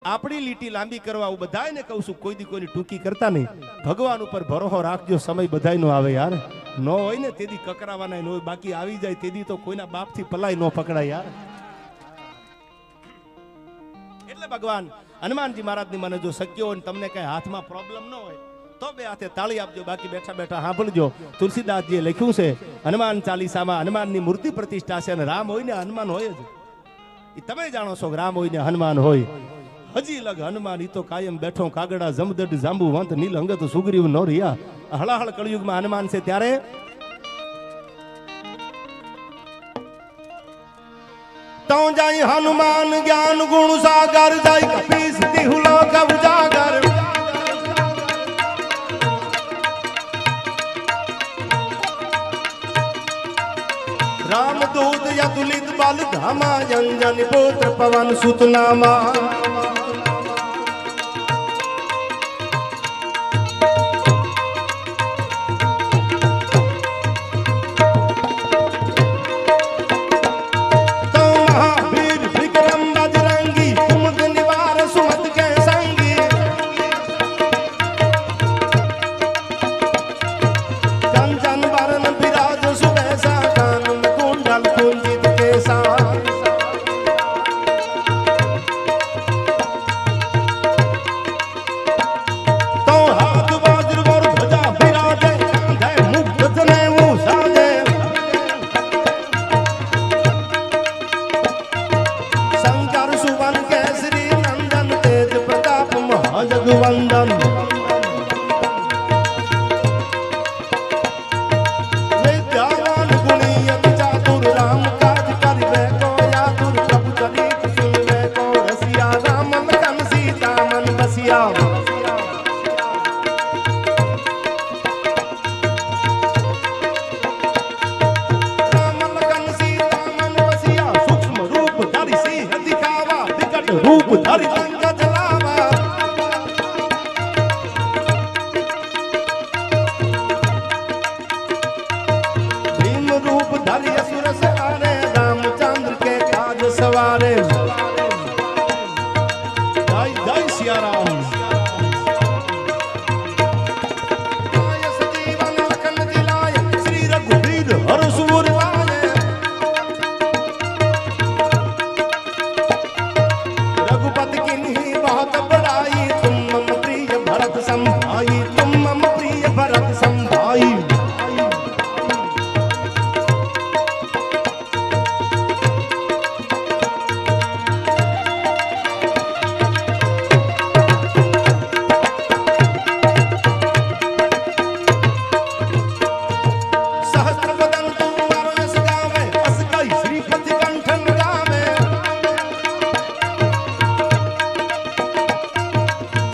આપણી લીટી લાંબી કરવા હું બધાને કહું છું, કોઈ દી કોઈની ટૂંકી કરતા નહીં. ભગવાન ઉપર ભરોસો રાખજો, સમય બધાયનો આવે યાર. નો હોય ને તેદી કકરાવાના ન હોય, બાકી આવી જાય તેદી તો કોઈના બાપથી પલાય ન પકડાય યાર. એટલે ભગવાન હનુમાનજી મહારાજની મને જો શક્ય હોય ને તમને કઈ હાથમાં પ્રોબ્લેમ ન હોય તો બે હાથે તાળી આપજો, બાકી બેઠા બેઠા સાંભળજો. તુલસીદાસજીએ લખ્યું છે હનુમાન ચાલીસામાં, હનુમાનની મૂર્તિ પ્રતિષ્ઠા છે અને રામ હોય ને હનુમાન હોય જ. એ તમે જાણો છો કે રામ હોય ને હનુમાન હોય. હજી લગ હનુમાન ઈ તો કાયમ બેઠો કાગડા જમદડ જાંબુ વંત નીલ અંગત સુગ્રીવ નો રિયા. હળાહળ કળયુગમાં હનુમાન છે ત્યારે તો જાય હનુમાન જ્ઞાન ગુણ સાગર, જાય કપીસ તિહુલો કવ જાગર. रामदूत यदुलित बल धामा, जंजन पुत्र पवन सुत नामा. तो महावीर विक्रम बजरंगी, कुमद निवार सुमत के संगी. कंचन बरन विराज सुबेसा, कुंजित केसा. तो हाथ वज्र और ध्वजा विराजे, कांधे मुकुट जनेऊ साजे. शंकर सुवन केसरी नंदन, तेज प्रताप महाजगवंदन. रूप धरि लंक जलावा. भीम रूप धरि असुर सहारे, रामचंद्र के काज सवारे. जय जय सिया राम. आय सजीवन लखन जिलाय, श्री रघुवीर हर सुर लाय. रघुपति किन्हीं बहुत बड़ाई, तुम मम प्रिय भरत संभाई. तुम मम प्रिय भरत संभाई. सहस्त्र बदन तुम्हारो यश गावे, अस कई श्रीपति कंठन गावे.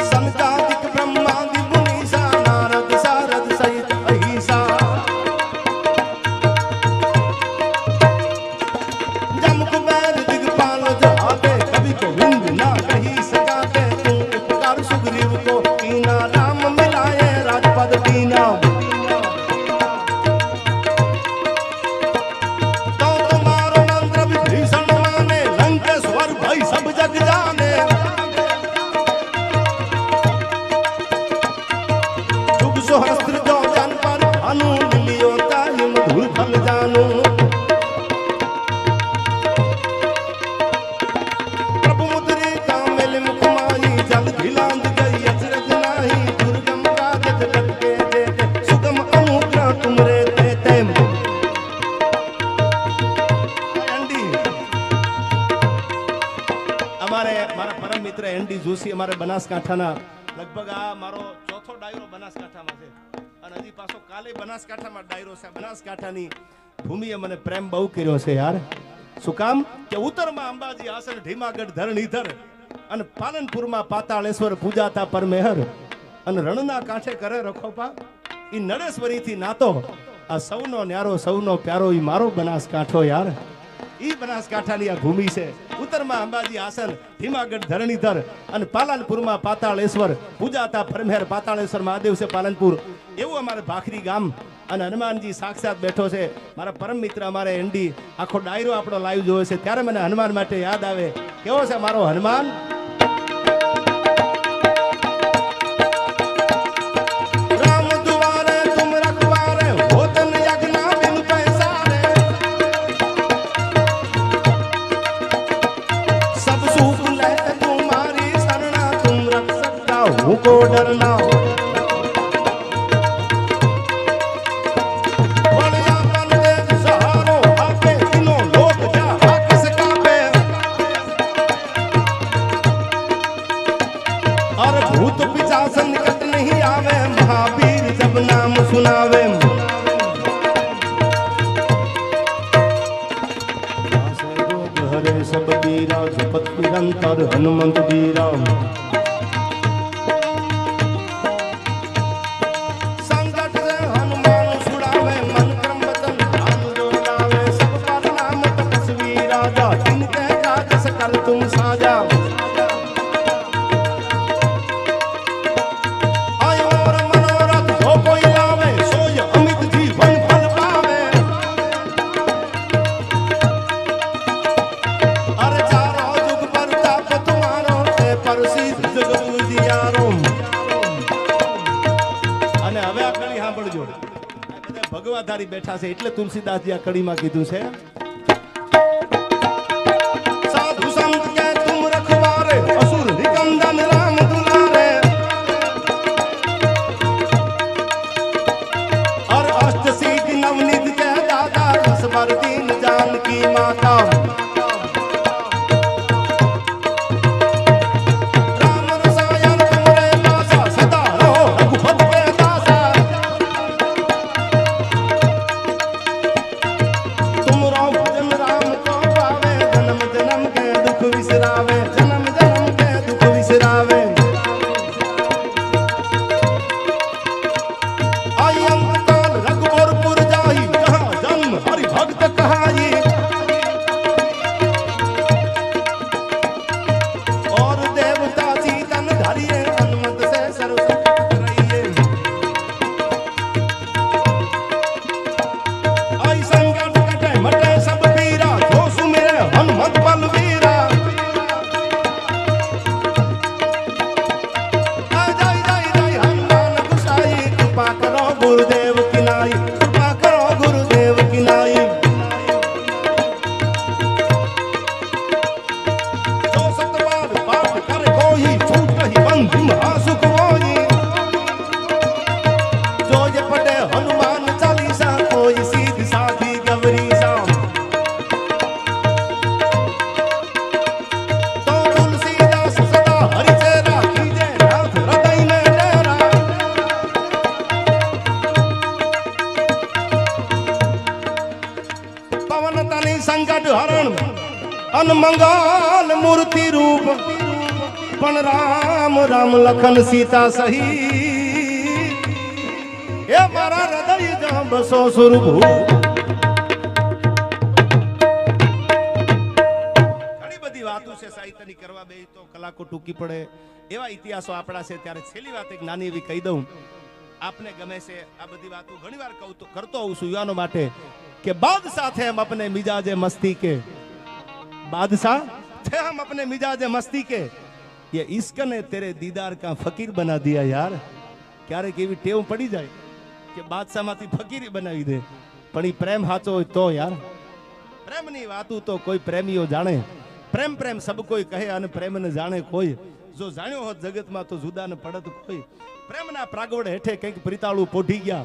सनकादिक ब्रह्मादि मुनीसा, नारद सारद सहित अहिसा. जम कुबेर दिगपाल जहाते, कवि को विंद ना कही सकाते. तुम उपकार सुग्रीव को कीना, राम मिलाए राजपद दीना. तो तुम्हारो मंत्र विभीषण माने, लंकेश्वर भई सब जग जाने. शुभ सहस्त्र जो जन पर भानु, मिलियो ताहि मधुर फल जानू. प्रभु मुद्रिका मिल मुख माही, जल धिलांग गई अचरज नाही. दुर्गम काज जगत के जेते, सुगम अनुग्रह तुमरे देते. एंडी અમારે મારા પરમ મિત્ર એન્ડી જોશી, અમારે બનાસકાંઠાના લગભગ આ મારો ચોથો ડાયરો બનાસકાંઠામાં છે અને હજી પાછો કાલે બનાસકાંઠામાં ડાયરો છે. બનાસકાંઠાની ભૂમિએ મને પ્રેમ બહુ કર્યો છે યાર. શું કામ કે ઉત્તરમાં અંબાજી આસન, ઢીમાગઢ ધરણીધર અને પાલનપુરમાં પાતાળેશ્વર પૂજાતા પરમેહર અને રણના કાંઠે કરે રખોપા. ઈ નળેશ્વરીથી નાતો આ સૌનો ન્યારો, સૌનો પ્યારો ઈ મારો બનાસકાંઠો યાર. ઈ બનાસકાંઠાની આ ભૂમિ છે. ઉત્તરમાં અંબાજી આસન, ઢીમાગઢ ધરણીધર અને પાલનપુરમાં પાતાળેશ્વર પૂજાતા પરમેહર. પાતાળેશ્વર મહાદેવ છે પાલનપુર. એવું અમારે ભાખરી ગામ અને હનુમાનજી સાક્ષાત બેઠો છે. મારા પરમ મિત્ર અમારે એન્ડી આખો ડાયરો આપણો લાઈવ જોયો છે, ત્યારે મને હનુમાન માટે યાદ આવે. કેવો છે મારો હનુમાન? तुमको डरना भूत पिशाच निकट नहीं आवे महावीर जब नाम सुनावे हरे सब बीरा जपत निरंतर हनुमंत बीरा संकट से हनुमान छुड़ावे मन क्रम वचन ध्यान जो लावे सब पर नाम तपस्वी राजा जिनके काज सकल तुम साजा ભગવાધારી બેઠા છે એટલે તુલસીદાસજી આ કડીમાં કીધું છે સાધુ સંત કે તુમ રખવારે અસુર નિકંદન રામ दुलारे और अष्ट सिद्धि नवनीत के दादा असबर दीन जानकी माता मंगल मूर्ति रूप पण राम राम लखन सीता सही ये मारा हृदय जहां बसो स्वरूप घणी बधी वातो છે સાહિત્યની કરવા બે તો કલાકો ટૂંકી પડે એવા ઇતિહાસો આપણા છે ત્યારે છેલ્લી વાત એક નાની એવી કહી દઉં આપને ગમે છે આ બધી વાતો ઘણીવાર કરતો હોઉં છું યુવાનો માટે કે બાદશાહ थे हम अपने मिजाजे मस्ती के बादशाह थे हम अपने मिजाज मस्ती के ये इश्क ने तेरे दीदार का फकीर बना दिया यार क्यारेक एवी टेव पड़ी जाए कि बादशाह माथी फकीरी बनावी दे पण ई प्रेम हाचो होय तो यार प्रेम नी वातू तो कोई प्रेमीओ जाने प्रेम प्रेम सब कोई कहे अने प्रेम ने जाने कोई जो जाण्यो होत जगत में तो जुदा ने पड़त कोई प्रेम ना प्रागवड हेठे कंईक प्रीताळू पोढी गया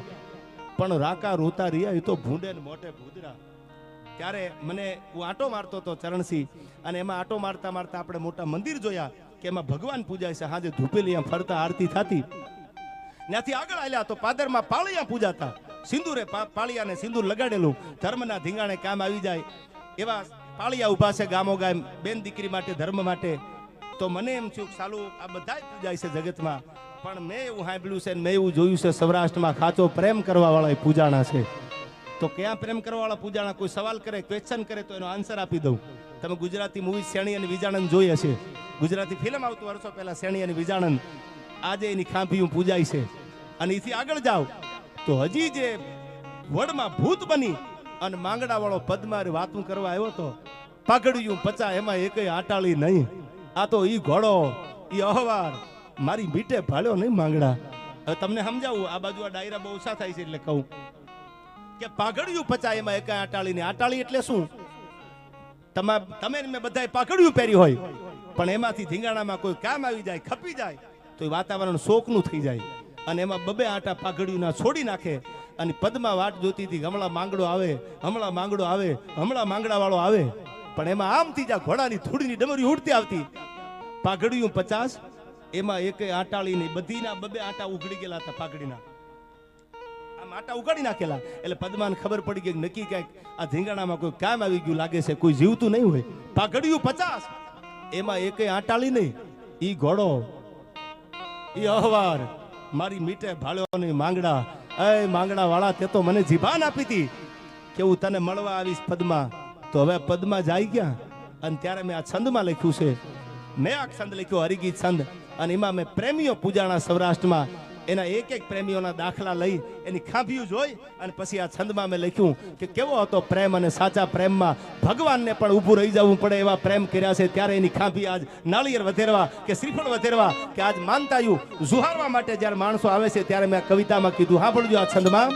पण राका रोता रिया ए तो भूंडे ने मोटे भूदरा ત્યારે મને હું આટો મારતો હતો ચરણસિંહ અને એમાં આટો મારતા મારતા આપણે મોટા મંદિર જોયા કે એમાં ભગવાન પૂજાય છે હાજે ધૂપેલી ફરતા આરતી થતી ત્યાંથી આગળ આવ્યા તો પાદરમાં પાળિયા પૂજાતા સિંદૂરે પાળિયાને સિંદૂર લગાડેલું ધર્મના ધીંગાણે કામ આવી જાય એવા પાળિયા ઊભા છે ગામો ગામ બેન દીકરી માટે ધર્મ માટે તો મને એમ થયું સાલું આ બધાય પૂજાય છે જગતમાં પણ મેં એવું સાંભળ્યું છે મેં એવું જોયું છે સૌરાષ્ટ્રમાં ખાચો પ્રેમ કરવા વાળા પૂજાણા છે तो क्या प्रेम करवा वाला पूजाना कोई सवाल करे क्वेश्चन करे तो एनो आंसर आपी दऊं तमे गुजराती मूवी सेणी अने विजाणन जोई हशे गुजराती फिल्म आवतो वर्षो पहेला सेणी अने विजाणन आजे एनी खांभीओ पूजाय छे अने एथी आगळ जाओ तो हजी जे वडमां भूत बनी अने मांगड़ा वाळो पद्मार वातुं करवा आव्यो तो पागड़िયું પચા એમાં એકેય આટાળી નહીં આ તો ઈ ઘોડો ઈ અહવાર મારી મીટે ભાળ્યો નહીં માંગડા હવે તમને સમજાવું આ બાજુ આ ડાયરા બહુ ઓછા થાય છે એટલે કહું કે પાઘડિયું પચા એમાં એકા આટાળી ને આટાળી એટલે શું તમે મેં બધાય પાઘડિયું પહેરી હોય પણ એમાંથી ધીંગાણામાં કોઈ કામ આવી જાય ખપી જાય તો તો એ વાતાવરણ શોકનું થઈ જાય અને એમાં બબે આટા પાઘડીના છોડી નાખે અને પદમાં વાટ જોતી હતી હમણાં માંગડો આવે, હમણાં માંગડો આવે, હમણાં માંગડા વાળો આવે. પણ એમાં આમથી જ્યાં ઘોડાની થોડીની ડમરી ઉડતી આવતી. પાઘડિયું 50, એમાં એકેય આટાળી નહીં, બધીના બબે આટા ઉઘડી ગયેલા હતા પાઘડીના. આમ આટા ઉગાડી નાખેલા. એટલે પદ્માને ખબર પડી ગઈ નક્કી ક્યાંક આ ધીંગાણામાં કોઈ કામ આવી ગયું લાગે છે, કોઈ જીવતું નહીં હોય. પાઘડિયું 50, એમાં એકેય આટાળી નહીં. ઈ ઘોડો, ઈ અહવાર, મારી મીઠે ભાળ્યો નહીં માંગડા. એ માંગડા વાળા, તે તો મને જીભાન આપી હતી કે હું તને મળવા આવીશ પદ્મા. તો હવે પદ્મા જાય ક્યાં? અને ત્યારે મેં આ છંદમાં લખ્યું છે, મેં આ છંદ લખ્યો હરિગીત છંદ, અને એમાં મેં પ્રેમીઓ પૂજાણા સૌરાષ્ટ્રમાં એના એક એક પ્રેમીઓના દાખલા લઈ એની ખાંભિયું જોઈ અને પછી આ છંદમાં મેં લખ્યું કે કેવો હતો પ્રેમ, અને સાચા પ્રેમમાં ભગવાનને પણ ઊભું રહી જવું પડે એવા પ્રેમ કર્યા છે. ત્યારે એની ખાંભી આજ નાળિયેર વધેરવા કે શ્રીફળ વધેરવા કે આજ માનતાયું જુહારવા માટે જ્યારે માણસો આવે છે ત્યારે મેં કવિતામાં કીધું. સાંભળજો આ છંદમાં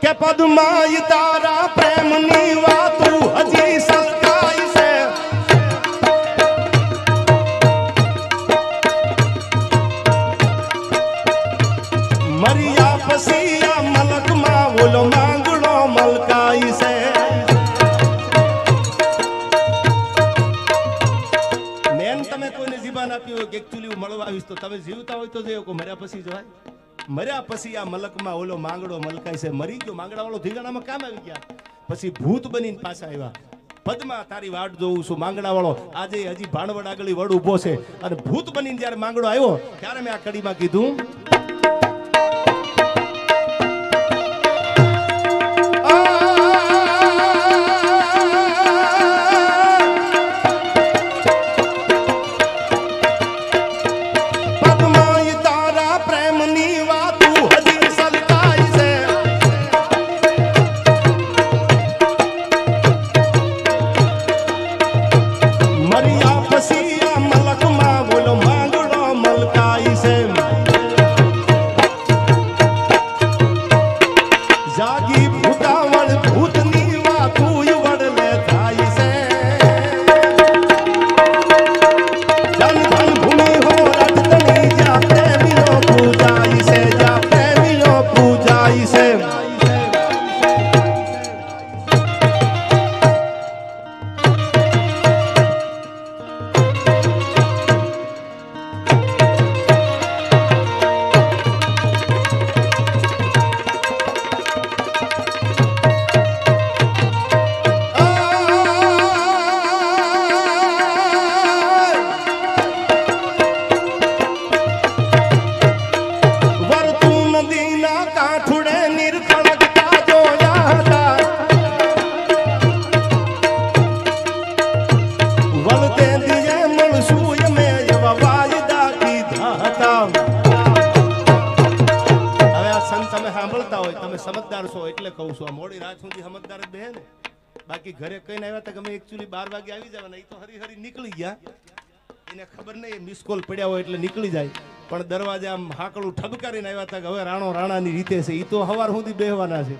કે પદ્મા તારા પ્રેમની વાતું હજી સલકાઈ છે, મરિયા પછી આ મલકમાં ઓલો માંગડો મલકાઈ છે. મેન તમે કોઈને જીબાન આપ્યું હોય કે એકચ્યુઅલી હું મળવા આવીશ, તો તમે જીવતા હોય તો જયો, મર્યા પછી જવાય? મર્યા પછી આ મલકમાં ઓલો માંગડો મલકાય છે. મરી ગયો માંગડા વાળો ધીંગાણામાં કામ આવી ગયા, પછી ભૂત બનીને પાછા આવ્યા. પદ્મા તારી વાટ જોઉં છું માંગડા વાળો. આજે હજી ભાણવડ આગળ વડ ઉભો છે અને ભૂત બનીને જયારે માંગડો આવ્યો ત્યારે મેં આ કડીમાં કીધું સમજદાર છો એટલે કહું છું. આ મોડી રાત સુધી સમજદાર જ બે ને, બાકી ઘરે કઈને આવ્યા હતા કે અમે એકચ્યુઅલી 12 વાગે આવી જવાના, એ તો હરી નીકળી ગયા. એને ખબર નહીં મિસ કોલ પડ્યા હોય એટલે નીકળી જાય. પણ દરવાજે આમ હાકડું ઠબકારીને આવ્યા હતા કે હવે રાણો રાણાની રીતે છે, એ તો સવાર સુધી બેહવાના છે.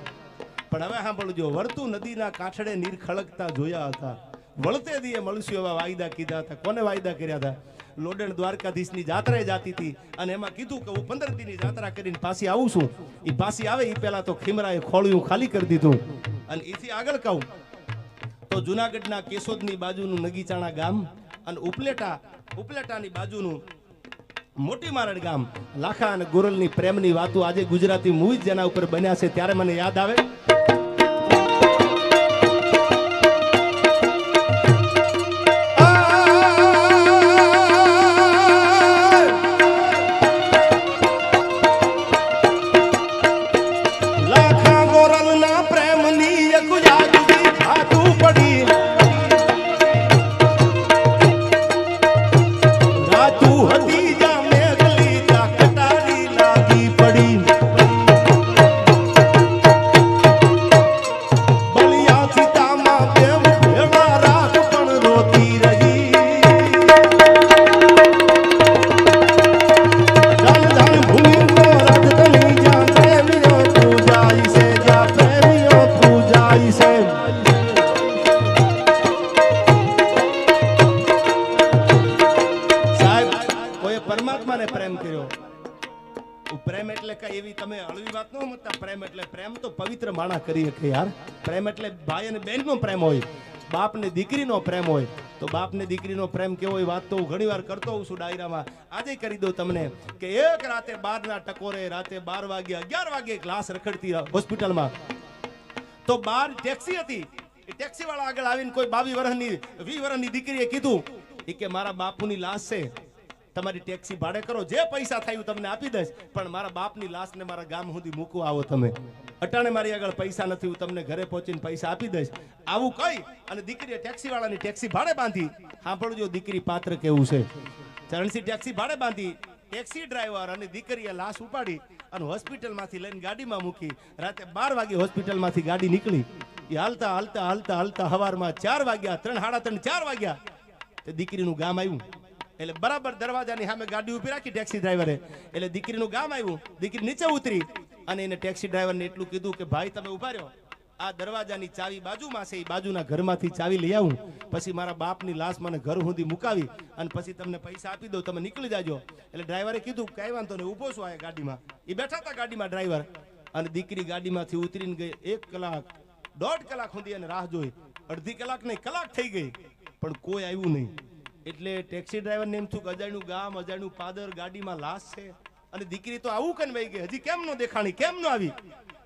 પણ હવે સાંભળજો, વર્તુ નદીના કાંઠડે નીર ખળકતા જોયા હતા, વળતે દીએ મળશું એવા વાયદા કીધા હતા. કોને વાયદા કર્યા હતા? લોડણ દ્વારકાધીશની જાત્રાએ જાતી હતી અને એમાં કીધું કે હું 15 દીની જાત્રા કરીને પાછી આવું છું. એ પાછી આવે એ પહેલા તો ખીમરાએ ખોળિયું ખાલી કરી દીધું. અને એથી આગળ કહું તો જુનાગઢના કેશોદની બાજુનું નગીચાણા ગામ અને ઉપલેટાની બાજુનું મોટી મારડ ગામ, લાખા અને ગોરલની પ્રેમની વાતો આજે ગુજરાતી મૂવી જેના ઉપર બન્યા છે ત્યારે મને યાદ આવે. કર્યો. પ્રેમ એટલે કઈ એવી તમે હળવી વાત ન સમજતા. પ્રેમ એટલે પ્રેમ તો પવિત્ર માણા કરી શકે યાર. પ્રેમ એટલે ભાઈ અને બહેનનો પ્રેમ હોય, બાપ ને દીકરીનો પ્રેમ હોય. તો બાપ ને દીકરીનો પ્રેમ કેવો હોય વાત તો હું ઘણી વાર કરતો હોઉં છું ડાયરામાં. આજે કરી દઉં તમને કે એક રાતે 12 ના ટકોરે રાતે 12 વાગે 11 વાગે ક્લાસ રખડતી હોસ્પિટલમાં. તો 12 ટેક્સી હતી. એ ટેક્સી વાળા આગળ આવીને કોઈ 22 વર્ષની 20 વર્ષની દીકરીએ કીધું કે મારા બાપુની લાશ છે, તમારી ટેક્સી ભાડે કરો, જે પૈસા થાય તમને આપી દઈશ, પણ મારા બાપની લાશ ને મારા ગામ સુધી મૂકવા આવો તમે. અટાણે મારી આગળ પૈસા નથી, હું તમને ઘરે પહોંચીને પૈસા આપી દઈશ. આવું કઈ અને દીકરીએ ટેક્સી વાળાની ટેક્સી ભાડે બાંધી. સાંભળજો દીકરી પાત્ર કેવું છે. ચરણસી ટેક્સી ભાડે બાંધી. ટેક્સી ડ્રાઈવર અને દીકરીએ લાશ ઉપાડી અને હોસ્પિટલમાંથી લઈને ગાડીમાં મૂકી. રાતે 12 વાગે હોસ્પિટલમાંથી ગાડી નીકળી. એ હાલતા હાલતા હાલતા હાલતા સવારમાં 4 વાગ્યા, 3, સાડા 3, 4 વાગ્યા તે દીકરીનું ગામ આવ્યું. એટલે બરાબર દરવાજાની સામે ગાડી ઉભી રાખી ટેક્સી ડ્રાઈવરે. એટલે દીકરીનું ગામ આવ્યું. દીકરી નીચે ઉતરી અને એને ટેક્સી ડ્રાઈવરને એટલું કીધું કે ભાઈ તમે ઉભા રહ્યો, આ દરવાજાની ચાવી બાજુમાં છે, એ બાજુના ઘરમાંથી ચાવી લઈ આવું, પછી મારા બાપની લાશ મને ઘર સુધી મુકાવી અને પછી તમને પૈસા આપી દઉં, તમે નીકળી જાજો. એટલે ડ્રાઈવરે કીધું કઈ વાંધો નહીં, ઊભો છું આ ગાડીમાં. એ બેઠા હતા ગાડીમાં ડ્રાઈવર. અને દીકરી ગાડીમાંથી ઉતરીને ગઈ. 1 કલાક 1.5 કલાક સુધી એને રાહ જોઈ. અડધી કલાક નહીં, કલાક થઈ ગઈ, પણ કોઈ આવ્યું નહીં. એટલે ટેક્સી ડ્રાઈવરને એમ થયું કે અજાણ્યું ગામ, અજાણ્યું પાદર, ગાડીમાં લાશ છે અને દીકરી તો આવું કન વહી ગઈ, હજી કેમ નો દેખાણી, કેમ નો આવી.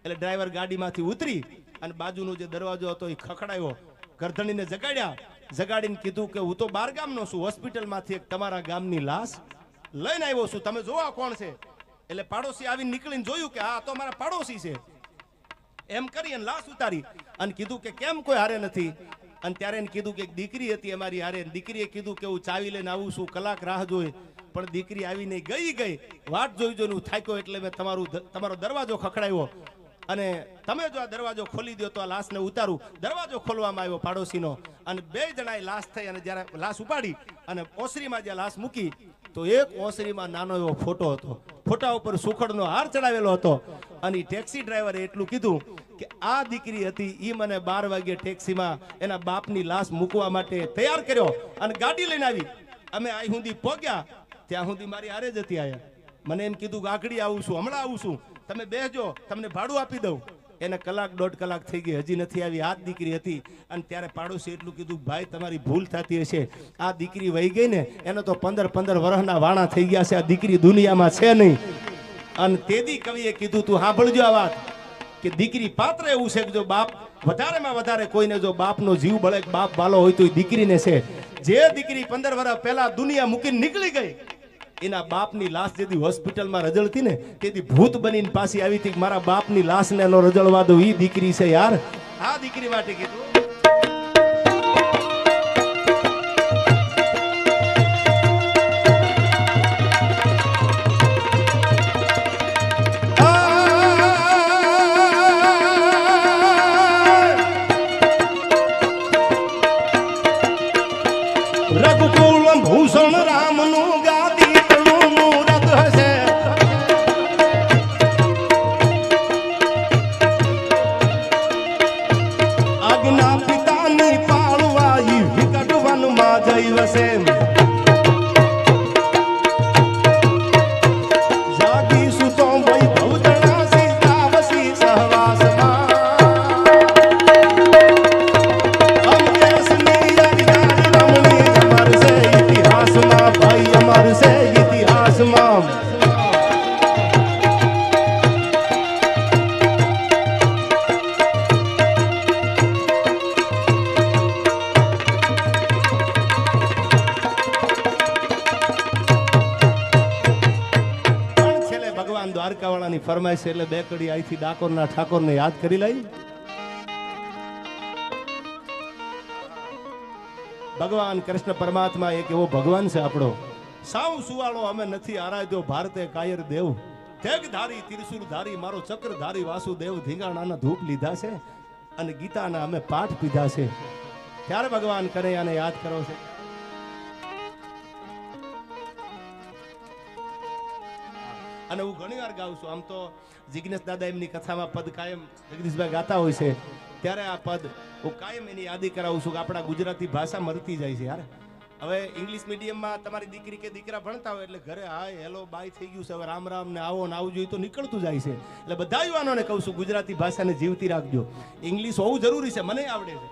એટલે ડ્રાઈવર ગાડીમાંથી ઉતરી અને બાજુનો જે દરવાજો હતો એ ખખડાયો. ગરધણીને જગાડ્યા. જગાડીને કીધું કે હું તો 12 ગામનો છું, હોસ્પિટલમાંથી એક તમારા ગામની લાશ લઈને આવ્યો છું, તમે જોવા કોણ છે. એટલે પાડોશી આવીને નીકળીને જોયું કે હા તો મારા પાડોશી છે. એમ કરી અને લાશ ઉતારી અને કીધું કે કેમ કોઈ હારે નથી. અને ત્યારે એને કીધું કે દીકરી હતી અમારી હારે. દીકરીએ કીધું કે હું ચાવી લઈને આવું છું, કલાક રાહ જોઈ, પણ દીકરી આવી નહીં, ગઈ. વાટ જોઈ જોઈને હું થાક્યો એટલે મેં તમારો દરવાજો ખખડાવ્યો અને તમે જો આ દરવાજો ખોલી દો તો આ લાશને ઉતારું. દરવાજો ખોલવામાં આવ્યો પાડોશીનો અને 2 જણાએ લાશ થઈ. અને જ્યારે લાશ ઉપાડી અને ઓસરીમાં જ્યાં લાશ મૂકી તો એક ઓસરીમાં નાનો એવો ફોટો હતો. ફોટા ઉપર સુખડનો હાર ચડાવેલો હતો. અને ટેક્સી ડ્રાઈવરે એટલું કીધું કે આ દીકરી હતી, એ મને 12 વાગે ટેક્સીમાં એના બાપની લાશ મૂકવા માટે તૈયાર કર્યો અને ગાડી લઈને આવી. અમે અહીં સુધી પહોંચ્યા, ત્યાં સુધી મારી હારે જ હતી. આયા મને એમ કીધું કે આગળ આવું છું, હમણાં આવું છું, તમે બેસજો, તમને ભાડું આપી દઉં. એને કલાક 1.5 કલાક થઈ ગઈ, હજી નથી આવી. આ દીકરી હતી. અને ત્યારે પાડોશી એટલું કીધું ભાઈ તમારી ભૂલ થતી હશે, આ દીકરી વહી ગઈ ને એનો તો 15 વર્ષના વાણા થઈ ગયા છે, આ દીકરી દુનિયામાં છે નહીં. અને તેદી કવિએ કીધું તું સાંભળજો આ વાત કે દીકરી પાત્ર એવું છે કે જો બાપ વધારેમાં વધારે કોઈને જો બાપનો જીવ બળે, બાપ વાલો હોય તો એ દીકરીને છે. જે દીકરી 15 વર્ષ પહેલા દુનિયા મૂકીને નીકળી ગઈ, એના બાપની લાશ જેથી હોસ્પિટલમાં રજળતી ને તેથી ભૂત બનીને પાછી આવી હતી. મારા બાપની લાશને નો રજળવા દો, એ દીકરી છે યાર. આ દીકરી માટે કીધું. રઘુકુલ ભૂષણ રામનું ગાદી મુહૂર્ત હશે. આજ્ઞા પિતાની પાળવા વિકટ વનમાં જઈ વસે. જાગી સુતો વૈભવ જણા સીતા વસી સહવાસમાં. ભાઈ અમાર છે ઇતિહાસમાં. છેલ્લે ભગવાન દ્વારકાવાળાની ફરમાઈશ એટલે 2 કડી અહીંથી ડાકોરના ઠાકોરને યાદ કરી લઈ. ભગવાન કૃષ્ણ પરમાત્મા એક એવો ભગવાન છે આપણો, સાવ સુવાળો અમે નથી આરાધ્યો ભારતે કાયર દેવ. તેગધારી ત્રિશુલધારી મારો ચક્રધારી વાસુદેવ. ધીંગાણાના ધૂપ લીધા છે અને ગીતાના અમે પાઠ પીધા છે. ત્યારે ભગવાન કનૈયાને યાદ કરો છે. અને હું ઘણી વાર ગાઉં છું. આમ તો જિગ્નેશ દાદા એમની કથામાં પદ કાયમ જગદીશભાઈ ગાતા હોય છે, ત્યારે આ પદ હું કાયમ એની યાદી કરાવું છું કે આપણા ગુજરાતી ભાષા મરતી જાય છે યાર. હવે ઇંગ્લિશ મીડિયમમાં તમારી દીકરી કે દીકરા ભણતા હોય એટલે ઘરે હાય હેલો બાય થઈ ગયું છે, હવે રામ રામ ને આવો ને આવજો એ તો નીકળતું જાય છે. એટલે બધા યુવાનોને કહું છું ગુજરાતી ભાષાને જીવતી રાખજો. ઇંગ્લિશ હોવું જરૂરી છે, મને આવડે છે,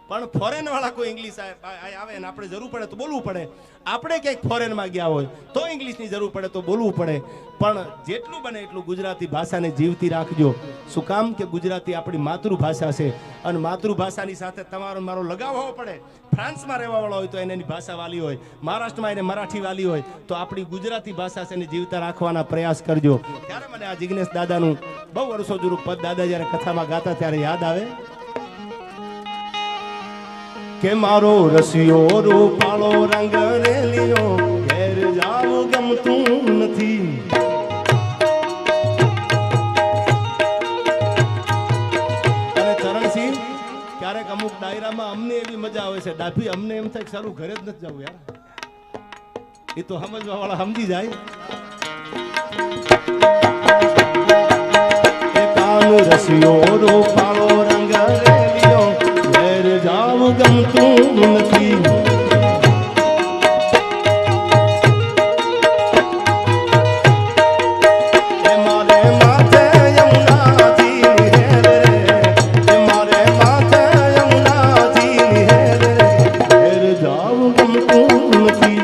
પણ ફોરેન વાળા કોઈ ઇંગ્લિશ આવે ને આપણે જરૂર પડે તો બોલવું પડે. આપણે ક્યાંક ફોરેનમાં ગયા હોય તો ઇંગ્લિશની જરૂર પડે તો બોલવું પડે, પણ જેટલું બને એટલું ગુજરાતી ભાષાને જીવતી રાખજો. શું કામ કે ગુજરાતી આપણી માતૃભાષા છે અને માતૃભાષાની સાથે તમારો મારો લગાવ હોવો પડે. ફ્રાન્સમાં રહેવાવાળો હોય તો એને એની ભાષા વાલી હોય, મહારાષ્ટ્રમાં એને મરાઠી વાલી હોય, તો આપણી ગુજરાતી ભાષા છે એને જીવતા રાખવાના પ્રયાસ કરજો. ત્યારે મને આ જિગ્નેશ દાદાનું બહુ વર્ષો જૂનું પદ દાદા જ્યારે કથામાં ગાતા ત્યારે યાદ આવે કે મારો રસિયો રૂપાળો રંગ રેલિયો ઘેર જાવું ગમતું નથી. અને ચરણસિંહ, ક્યારેક અમુક ડાયરામાં અમને એવી મજા આવે છે ડાભી, અમને એમ થાય કે સારું ઘરે જ નથી જવું યાર. એ તો સમજવા વાળા સમજી જાય. કાન રસિયો રૂપાળો રંગ રેલિયો ઘેર જાવું ગમતું નથી. મારે માથે યમુનાજી હેર રે, મારે માથે યમુનાજી હેર રે, ઘેર જાવું ગમતું નથી.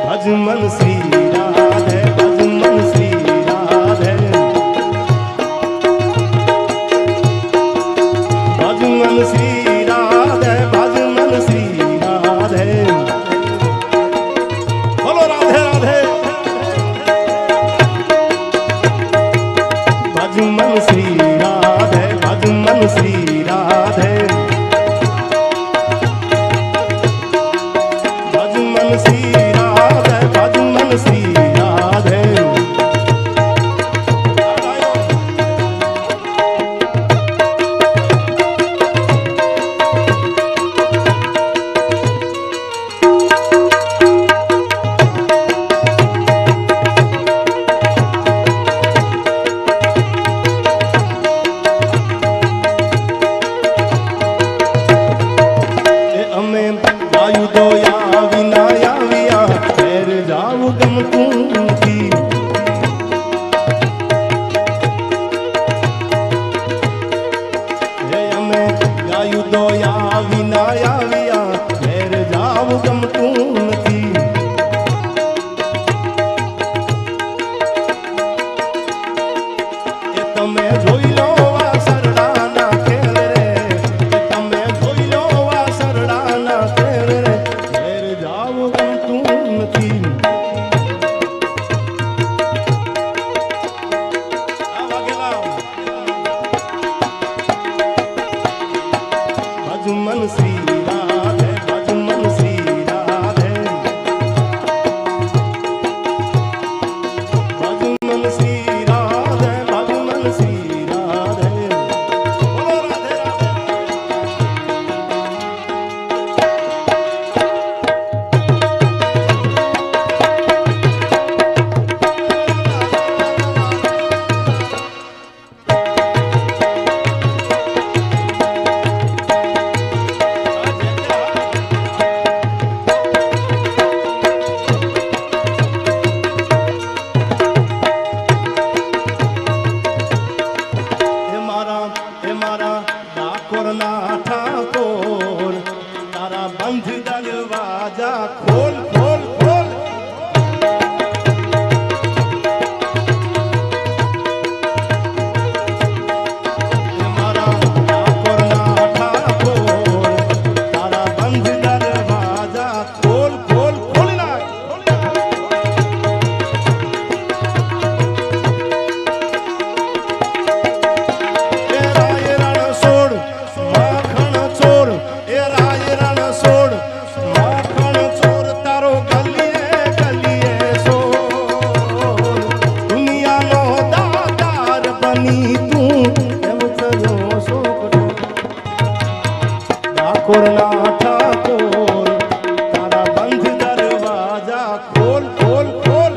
ભજમન શ્રી રાધે, ભજમન શ્રી રાધે, ભજમન શ્રી રાધે, ભજમન શ્રી રાધે. બોલો રાધે રાધે. ભજમન શ્રી રાધે, ભજમન શ્રી રાધે, ભજમન શ્રી રાધે, ભજમન શ્રી રાધે. અમે ગાયું દોયા વિના આવ્યા ઘેર જાવું ગમતું નથી. અમે ગાયું દોયા વિના આવ્યા ઘેર જાવું ગમતું નથી. એ તમે જોઈ લો આ સરડાના ખેલ રે, તમે જોઈ લો આ સરડાના ખેલ રે, ઘેર જાવું ગમતું નથી. આ વાગેલા ભજમન શ્રી રાધે, ભજમન શ્રી રાધે, ભજમન શ્રી રાધે, ભજમન શ્રી રાધે. બોલો રાધે રાધે. એ મારા ડાકોરના ઠાકોર, તારા બંધ દરવાજા ખોલ ખોલ ખોલ. એ મારા ડાકોરના ઠાકોર, તારા બંધ દરવાજા ખોલ ખોલ ખોલી નાખ. એ રાય રણ સોડ માખણ ચોર, એ રાય રણ સોડ માખણ ચોર, તારો ગલીએ ગલીએ સોર. દુનિયાનો દાતાર બની તું એમ થયો છોકરો. ડાકોરના ઠાકોર, તારા બંધ દરવાજા ખોલ ખોલ ખોલ.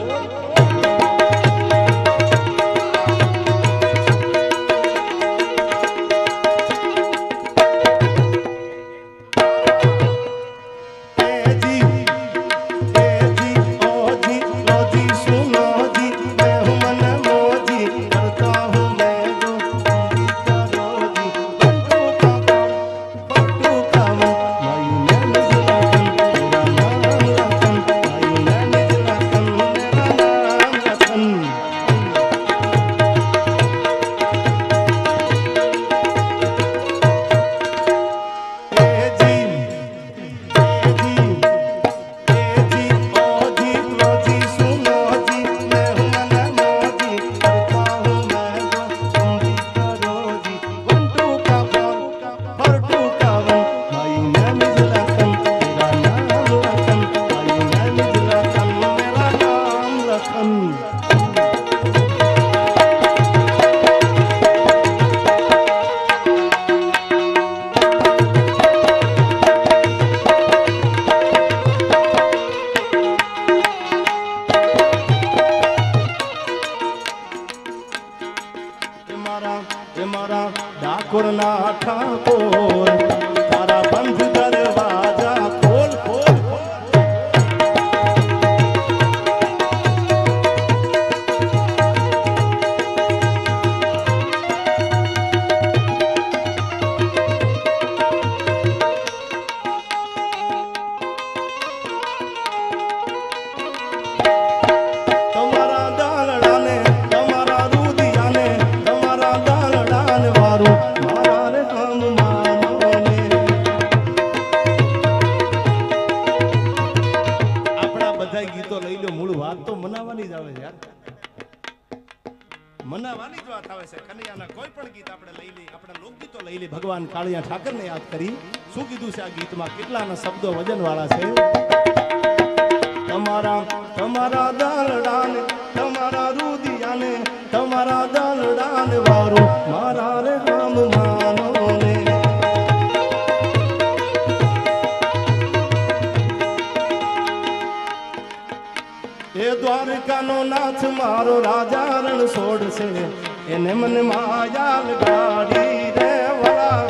ગયેલી ભગવાન કાળિયા ઠાકરને યાદ કરી શું કીધું છે આ ગીતમાં, કેટલાના શબ્દો વજનવાળા છે. તમારા તમારા દલડાને તમારા રુદિયાને તમારા દલડાને વારું મારા રે રામ માનો ને. એ દ્વારકાનો નાથ મારો રાજા રણ છોડશે એને મને માયા લગાડી રે વાલા.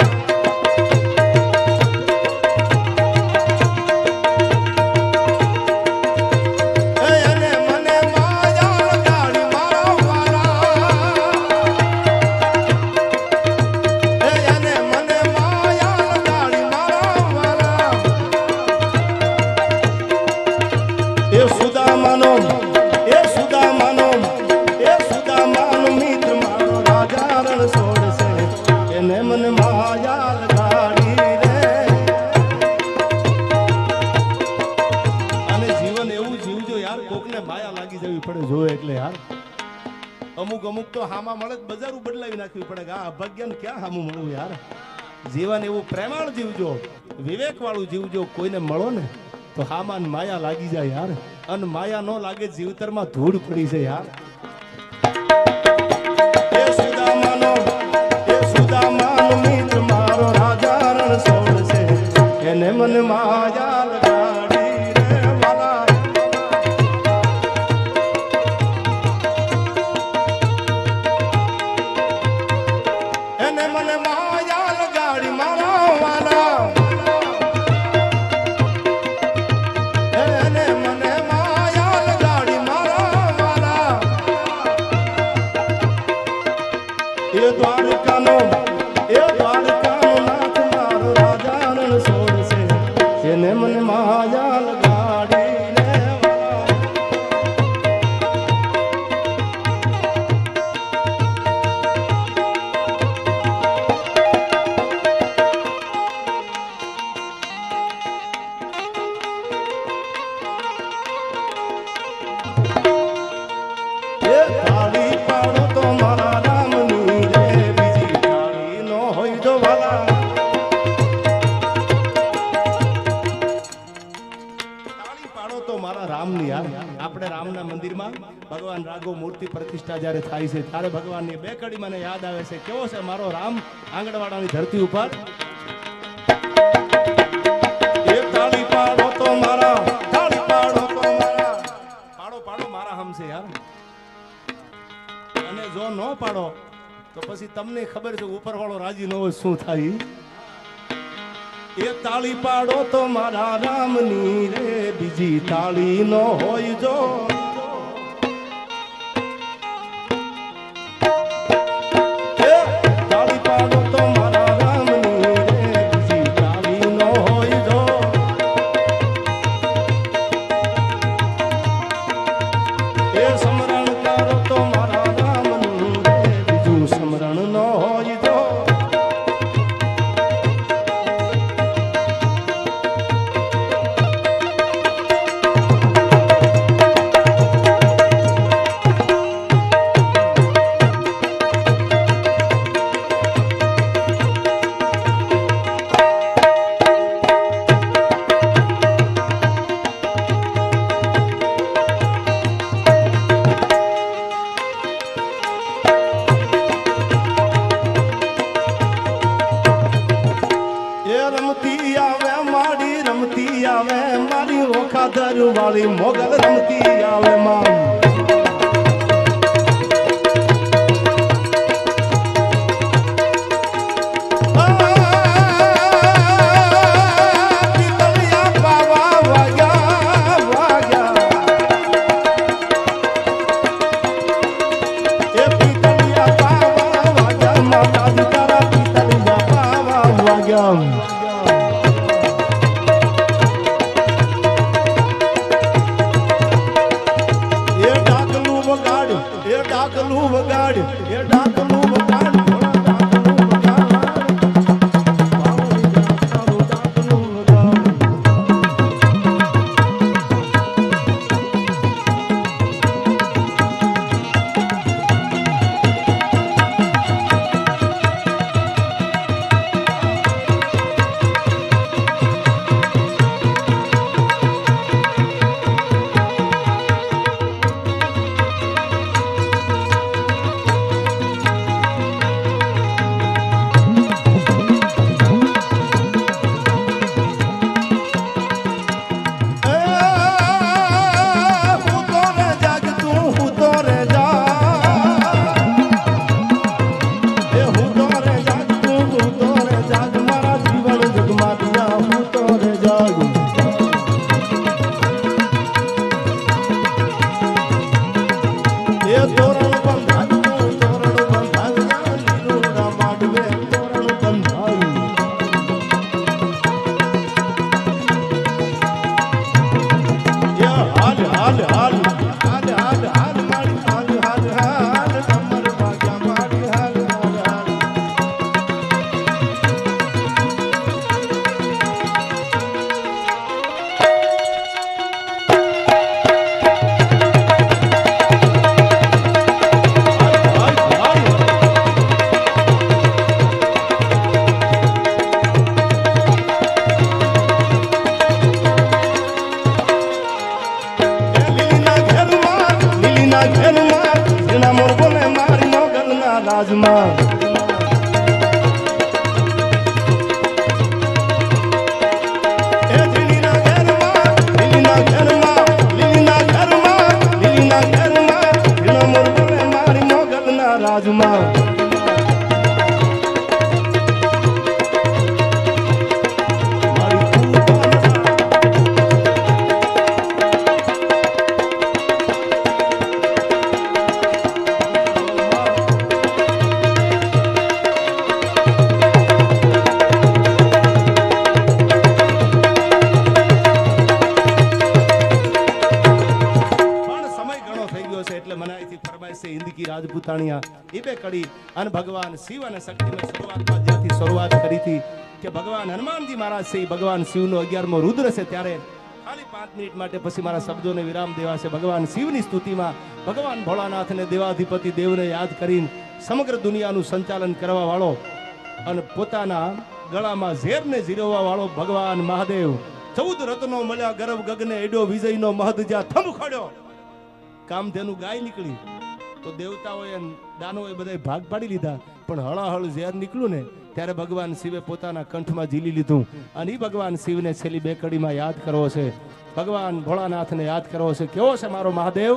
અમુક અમુક તો હામા મળે બજારું બદલાવી નાખવી પડે. આ અભાગ્યને ક્યાં હામું મળવું યાર. જીવન એવું પ્રેમાળ જીવજો, વિવેક વાળું જીવજો. કોઈને મળો ને તો હામાન માયા લાગી જાય યાર, અને માયા ન લાગે જીવતરમાં ધૂળ પડી છે યાર. એ સુદામાનો મિત્ર મારો રાજા રણ છોડશે એને મને માયા લગાડી રે વાલા. એને મને માયા લગાડી મારા વાલા. એને મને માયા લગાડી મારા વાલા. એ દ્વારકાનો નાથ મારો રાજા રણ છોડશે એને મને માયા લગાડી રે વાલા. એ તાળી પાડો તો મારા રામની રે, બીજી તાળી નો હોય તો વાલા. તાળી પાડો તો મારા રામની યાર. આપણે રામના મંદિરમાં ભગવાન રાઘવ મૂર્તિ પ્રતિષ્ઠા જ્યારે થાય છે ત્યારે ભગવાનની બે કડી મને યાદ આવે છે. કેવો છે મારો રામ આંગણવાડાની ધરતી ઉપર. એ તાળી પાડો તો મારા, તાળી પાડો તો મારા, પાડો પાડો મારા હમ છે યાર. અને જો ન પાડો તો પછી તમને ખબર છે ઉપરવાળો રાજી ન હોય શું થાય. એ તાળી પાડો તો મારા રામની રે, બીજી તાળી ન હોય જો. એ તાળી પાડો તો મારા રામની રે, બીજી તાળી ન હોય જો. એ સમરણ કરો તો મારા રામનું રે, બીજું સમરણ ન હોય જો. રમતી આવે માડી, રમતી આવે મારી ઓખાધર વાળી મોગલ રમતી આવે માં. પિતળિયા પાવા વાગ્યા વાગ્યા. એ પિતળિયા પાવા વાગ્યા માતાજી તારા પિતળિયા પાવા વાગ્યા. એ ડાકલું વગાડ, એ ડાકલું વગાડ, એ ડાકલું વગાડ, ડાકલું વગાડ. રાજપૂતાણીયા એ બે કડી અને ભગવાન શિવ અને શક્તિ મેં શરૂઆતમાં જ્યાંથી શરૂઆત કરી હતી કે ભગવાન હનુમાનજી મહારાજ છે ભગવાન શિવનો 11મો રુદ્ર છે ત્યારે ખાલી 5 મિનિટ માટે પછી મારા શબ્દોને વિરામ દેવા છે ભગવાન શિવની સ્તુતિમાં ભગવાન ભોળાનાથને દેવાધિપતિ દેવને યાદ કરીને સમગ્ર દુનિયાનું સંચાલન કરવા વાળો અને પોતાના ગળામાં ઝેરને જીરવવા વાળો ભગવાન મહાદેવ 14 રત્નો મળ્યા ગર્વ ગગને એડો વિજયનો મહદ જ્યાં થંભ ખડ્યો કામ તેનું ગાય નીકળી તો દેવતાઓએ દાનોએ બધા ભાગ પાડી લીધા પણ હળાહળ ઝેર નીકળ્યું ને ત્યારે ભગવાન શિવે પોતાના કંઠમાં ઝીલી લીધું અને એ ભગવાન શિવને છેલ્લી 2 કડીમાં યાદ કરવો છે ભગવાન ભોળાનાથને યાદ કરવો છે કેવો છે મારો મહાદેવ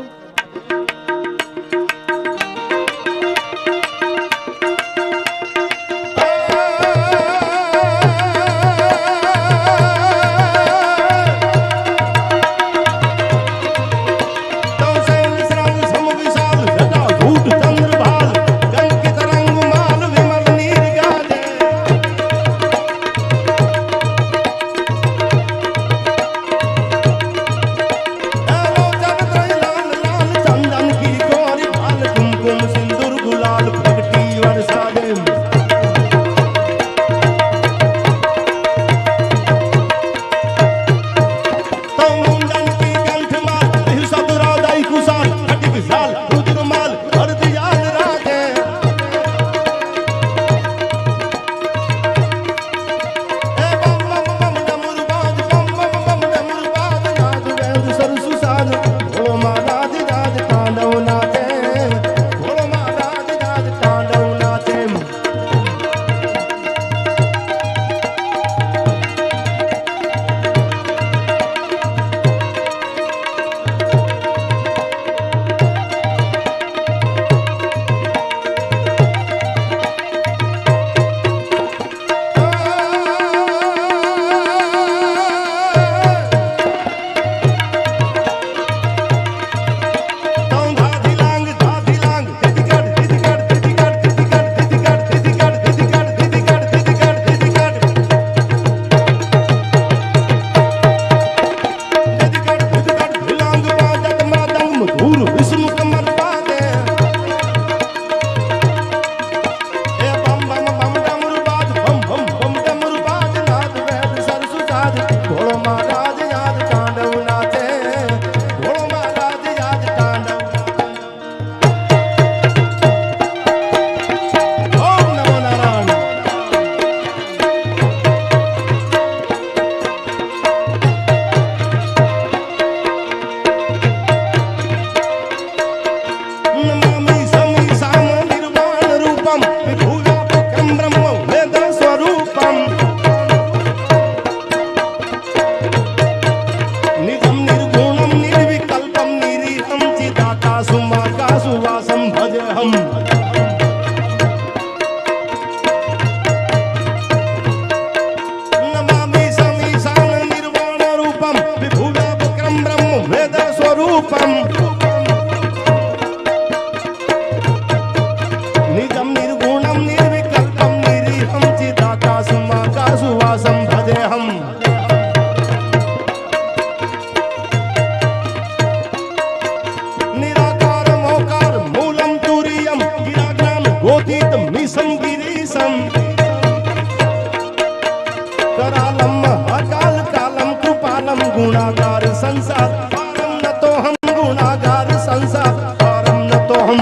गुणागार संसार पारम न तो हम गुणागार संसार पारम न तो हम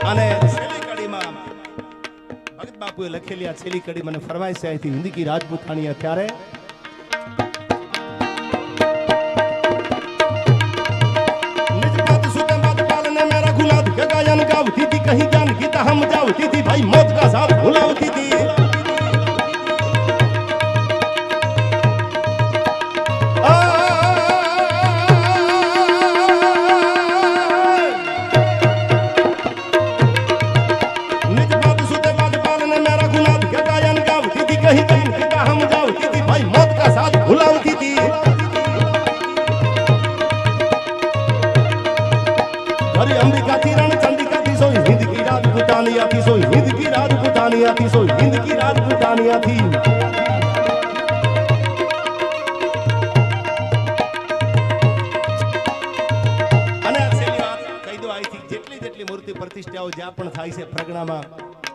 અને છેલ્લી કડીમાં ભગત બાપુએ લખેલી આ છેલ્લી કડી મને ફરમાઈશ આવી હતી હિન્દી કી રાજપૂતાણી અત્યારે गावती थी कहीं जान गीता हम जावती थी भाई मौत का साथ भुलावती थी निज बात सुते बात पालने मेरा गुनाह के गायन गावती थी कहीं जान गीता हम जावती थी भाई मौत का साथ भुलावती थी हरि अंबिका थी रण सोई हिंद की राजपूतानिया थी सोई हिंद की राजपूतानिया थी सोई हिंद की राजपूतानिया थी પ્રતિષ્ઠાઓ જ્યાં પણ થાય છે પ્રગણામાં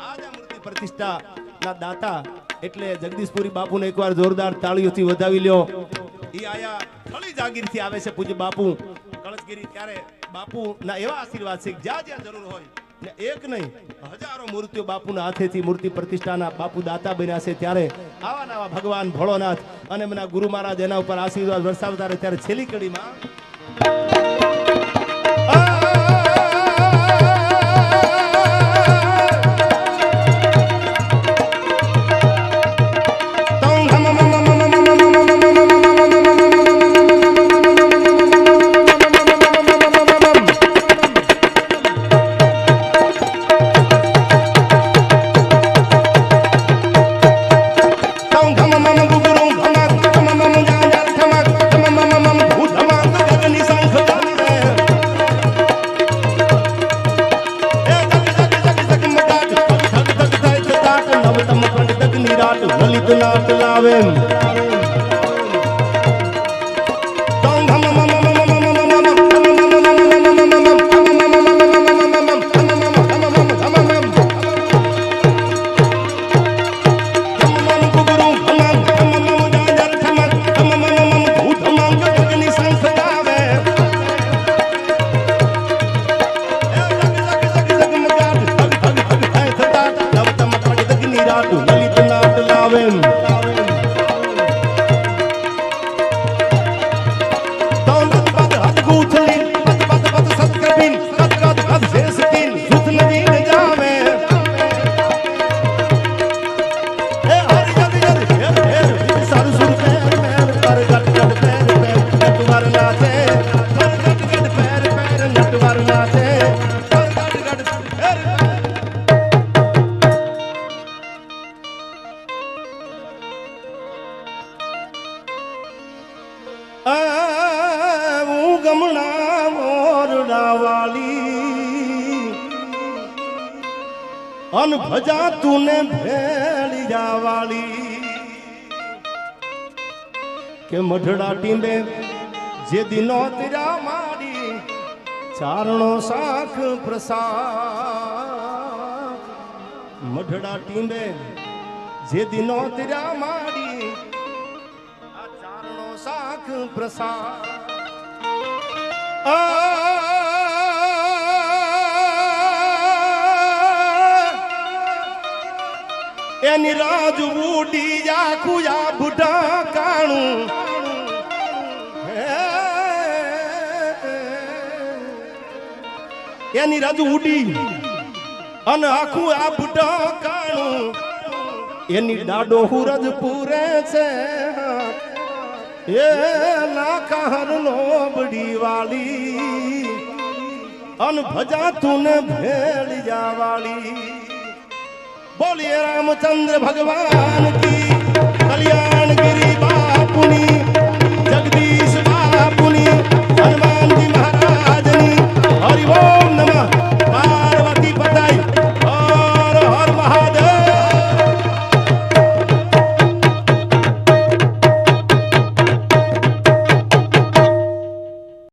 આ જ મૂર્તિ પ્રતિષ્ઠા ના દાતા એટલે જગદીશપુરી બાપુને એકવાર જોરદાર તાળીઓથી વધાવી લ્યો. ઈ આયા થળી જાગીરથી આવે છે પૂજ્ય બાપુ કળશગીરી. ત્યારે બાપુના એવા આશીર્વાદ છે જ્યાં જ્યાં જરૂર હોય ને એક નહીં હજારો મૂર્તિઓ બાપુના હાથેથી મૂર્તિ પ્રતિષ્ઠાના બાપુ દાતા બન્યા છે. ત્યારે આવા નવા ભગવાન ભોળોનાથ અને એમના ગુરુ મહારાજ એના ઉપર આશીર્વાદ વરસાવતા રહે. ત્યારે છેલ્લી કડીમાં अन भजा तूने भेड़ी जावाली के मढ़ड़ा टींबे जे दिनो तेरा मारी चारणो साख प्रसाद मढ़ड़ा टींबे जे दिनो तेरा मारी चारणो साख प्रसाद एनी राज बूटी जा खुया बुढ़ा काणू एनी राज उडी अन आखू आ बुढ़ा काणू एनी डाडो हुरज पूरे छे ए लाखहर लोबड़ी वाली अन भजा तूने भेड़िया वाली बोलिए रामचंद्र भगवान की कल्याण गिरी बापुनी।